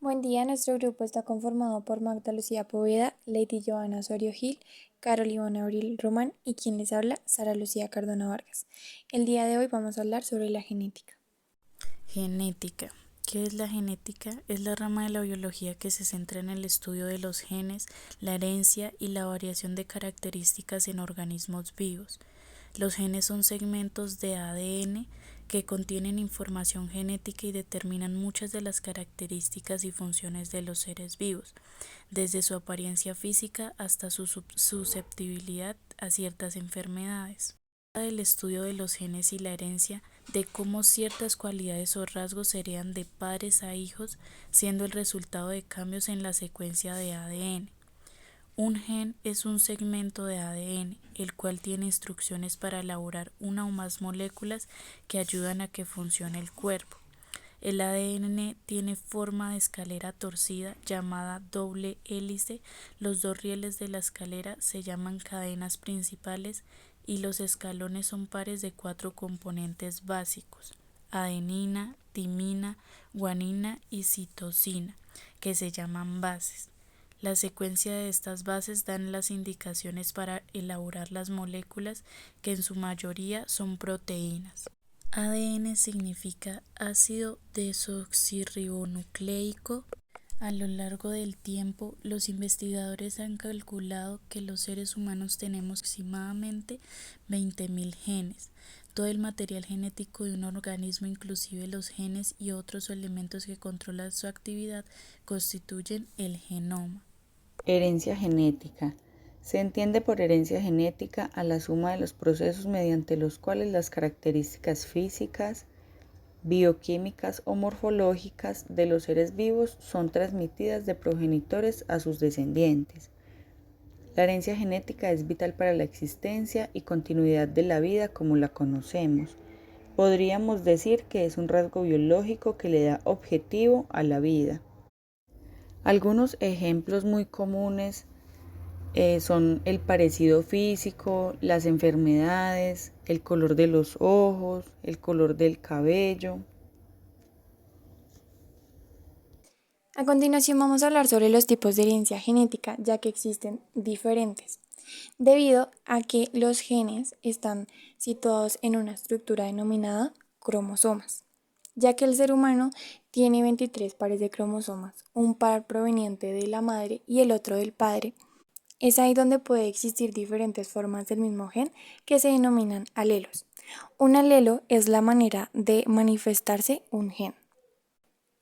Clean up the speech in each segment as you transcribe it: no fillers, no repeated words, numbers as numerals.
Buen día, nuestro grupo está conformado por Magda Lucía Poveda, Lady Joana Osorio Gil, Carol Ivana Abril Román y quien les habla, Sara Lucía Cardona Vargas. El día de hoy vamos a hablar sobre la genética. Genética. ¿Qué es la genética? Es la rama de la biología que se centra en el estudio de los genes, la herencia y la variación de características en organismos vivos. Los genes son segmentos de ADN que contienen información genética y determinan muchas de las características y funciones de los seres vivos, desde su apariencia física hasta su susceptibilidad a ciertas enfermedades. Del estudio de los genes y la herencia, de cómo ciertas cualidades o rasgos se heredan de padres a hijos, siendo el resultado de cambios en la secuencia de ADN. Un gen es un segmento de ADN, el cual tiene instrucciones para elaborar una o más moléculas que ayudan a que funcione el cuerpo. El ADN tiene forma de escalera torcida llamada doble hélice. Los dos rieles de la escalera se llaman cadenas principales y los escalones son pares de 4 componentes básicos: adenina, timina, guanina y citosina, que se llaman bases. La secuencia de estas bases dan las indicaciones para elaborar las moléculas, que en su mayoría son proteínas. ADN significa ácido desoxirribonucleico. A lo largo del tiempo, los investigadores han calculado que los seres humanos tenemos aproximadamente 20.000 genes. Todo el material genético de un organismo, inclusive los genes y otros elementos que controlan su actividad, constituyen el genoma. Herencia genética. Se entiende por herencia genética a la suma de los procesos mediante los cuales las características físicas, bioquímicas o morfológicas de los seres vivos son transmitidas de progenitores a sus descendientes. La herencia genética es vital para la existencia y continuidad de la vida como la conocemos. Podríamos decir que es un rasgo biológico que le da objetivo a la vida. Algunos ejemplos muy comunes son el parecido físico, las enfermedades, el color de los ojos, el color del cabello. A continuación vamos a hablar sobre los tipos de herencia genética, ya que existen diferentes, debido a que los genes están situados en una estructura denominada cromosomas, ya que el ser humano tiene 23 pares de cromosomas, un par proveniente de la madre y el otro del padre. Es ahí donde puede existir diferentes formas del mismo gen que se denominan alelos. Un alelo es la manera de manifestarse un gen.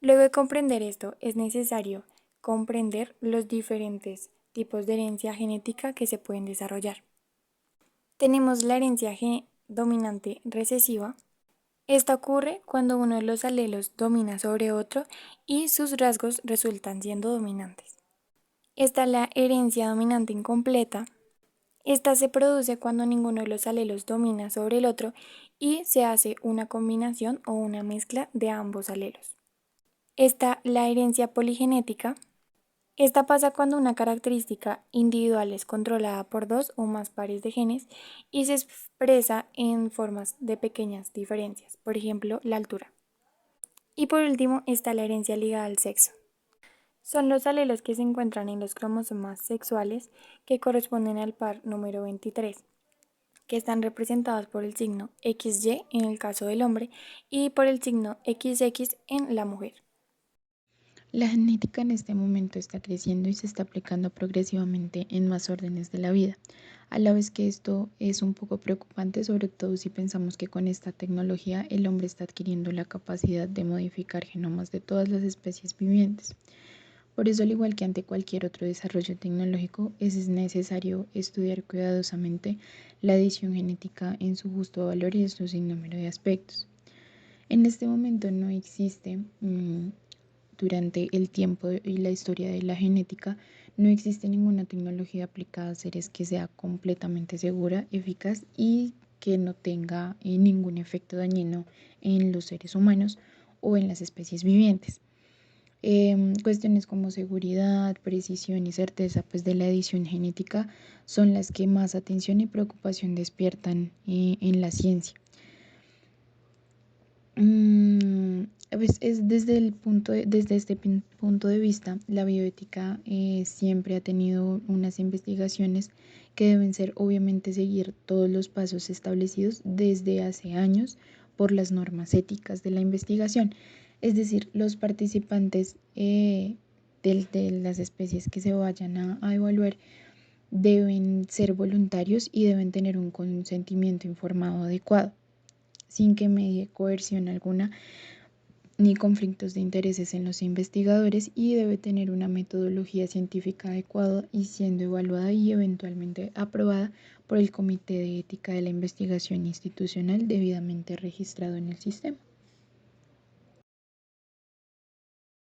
Luego de comprender esto, es necesario comprender los diferentes tipos de herencia genética que se pueden desarrollar. Tenemos la herencia dominante recesiva. Esta ocurre cuando uno de los alelos domina sobre otro y sus rasgos resultan siendo dominantes. Está la herencia dominante incompleta. Esta se produce cuando ninguno de los alelos domina sobre el otro y se hace una combinación o una mezcla de ambos alelos. Está la herencia poligenética. Esta pasa cuando una característica individual es controlada por dos o más pares de genes y se expresa en formas de pequeñas diferencias, por ejemplo, la altura. Y por último está la herencia ligada al sexo. Son los alelos que se encuentran en los cromosomas sexuales que corresponden al par número 23, que están representados por el signo XY en el caso del hombre y por el signo XX en la mujer. La genética en este momento está creciendo y se está aplicando progresivamente en más órdenes de la vida, a la vez que esto es un poco preocupante, sobre todo si pensamos que con esta tecnología el hombre está adquiriendo la capacidad de modificar genomas de todas las especies vivientes. Por eso, al igual que ante cualquier otro desarrollo tecnológico, es necesario estudiar cuidadosamente la edición genética en su justo valor y en su sinnúmero de aspectos. En este momento no existe durante el tiempo y la historia de la genética, no existe ninguna tecnología aplicada a seres que sea completamente segura, eficaz y que no tenga ningún efecto dañino en los seres humanos o en las especies vivientes. Cuestiones como seguridad, precisión y certeza pues, de la edición genética son las que más atención y preocupación despiertan en la ciencia. Pues es desde este punto de vista, la bioética siempre ha tenido unas investigaciones que deben ser obviamente seguir todos los pasos establecidos desde hace años por las normas éticas de la investigación. Es decir, los participantes de las especies que se vayan a evaluar deben ser voluntarios y deben tener un consentimiento informado adecuado, sin que medie coerción alguna ni conflictos de intereses en los investigadores, y debe tener una metodología científica adecuada y siendo evaluada y eventualmente aprobada por el Comité de Ética de la Investigación Institucional debidamente registrado en el sistema.